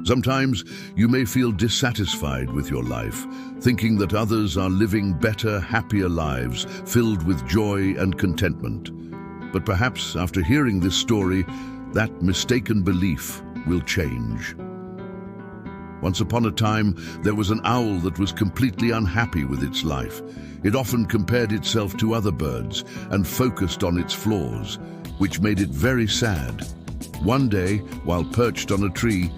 Sometimes you may feel dissatisfied with your life, thinking that others are living better, happier lives filled with joy and contentment. But perhaps after hearing this story, that mistaken belief will change. Once upon a time, there was an owl that was completely unhappy with its life. It often compared itself to other birds and focused on its flaws, which made it very sad. One day, while perched on a tree,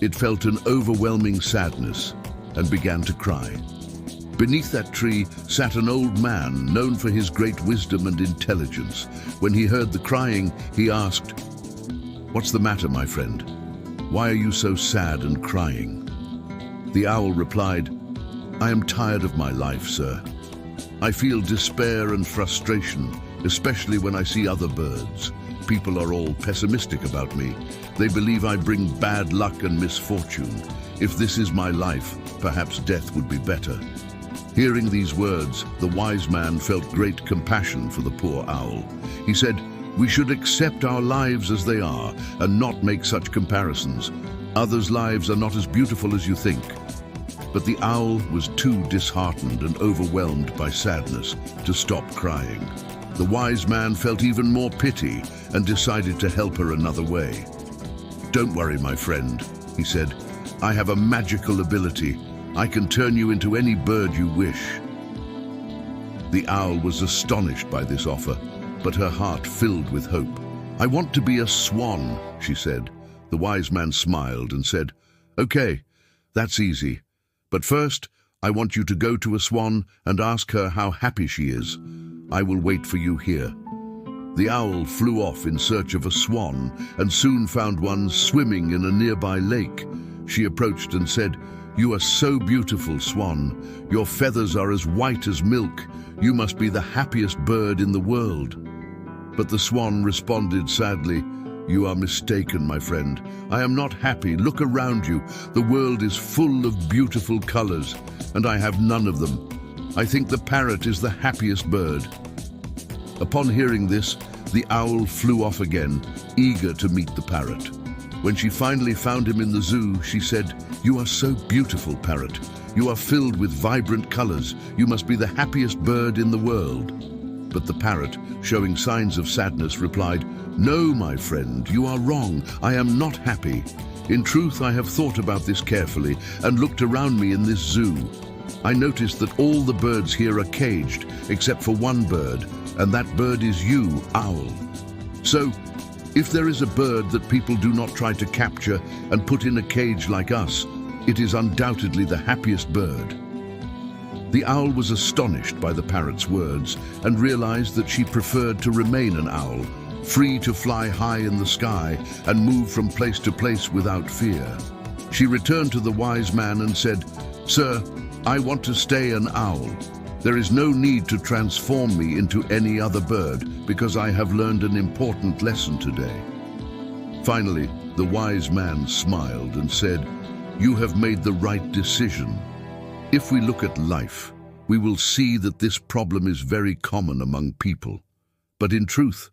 it felt an overwhelming sadness and began to cry. Beneath that tree sat an old man known for his great wisdom and intelligence. When he heard the crying, he asked, "What's the matter, my friend? Why are you so sad and crying?" The owl replied, "I am tired of my life, sir. I feel despair and frustration, especially when I see other birds. People are all pessimistic about me. They believe I bring bad luck and misfortune. If this is my life, perhaps death would be better." Hearing these words, the wise man felt great compassion for the poor owl. He said, "We should accept our lives as they are and not make such comparisons. Others' lives are not as beautiful as you think." But the owl was too disheartened and overwhelmed by sadness to stop crying. The wise man felt even more pity and decided to help her another way. "Don't worry, my friend," he said. "I have a magical ability. I can turn you into any bird you wish." The owl was astonished by this offer, but her heart filled with hope. "I want to be a swan," she said. The wise man smiled and said, "Okay, that's easy. But first, I want you to go to a swan and ask her how happy she is. I will wait for you here." The owl flew off in search of a swan and soon found one swimming in a nearby lake. She approached and said, "You are so beautiful, Swan. Your feathers are as white as milk. You must be the happiest bird in the world." But the swan responded sadly, "You are mistaken, my friend. I am not happy. Look around you. The world is full of beautiful colors, and I have none of them. I think the parrot is the happiest bird." Upon hearing this, the owl flew off again, eager to meet the parrot. When she finally found him in the zoo, she said, "You are so beautiful, Parrot. You are filled with vibrant colors. You must be the happiest bird in the world." But the parrot, showing signs of sadness, replied, "No, my friend, you are wrong. I am not happy. In truth, I have thought about this carefully and looked around me in this zoo. I noticed that all the birds here are caged, except for one bird, and that bird is you, owl. So, if there is a bird that people do not try to capture and put in a cage like us, it is undoubtedly the happiest bird." The owl was astonished by the parrot's words and realized that she preferred to remain an owl, free to fly high in the sky and move from place to place without fear. She returned to the wise man and said, "Sir, I want to stay an owl. There is no need to transform me into any other bird because I have learned an important lesson today." Finally, the wise man smiled and said, "You have made the right decision. If we look at life, we will see that this problem is very common among people. But in truth,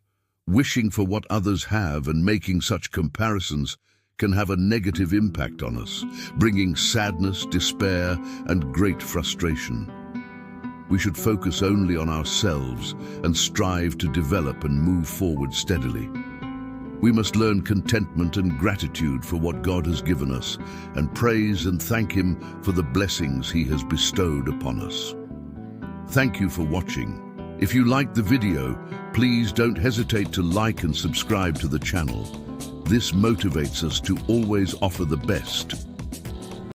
wishing for what others have and making such comparisons can have a negative impact on us, bringing sadness, despair, and great frustration. We should focus only on ourselves and strive to develop and move forward steadily. We must learn contentment and gratitude for what God has given us, and praise and thank Him for the blessings He has bestowed upon us. Thank you for watching. If you liked the video, please don't hesitate to like and subscribe to the channel. This motivates us to always offer the best.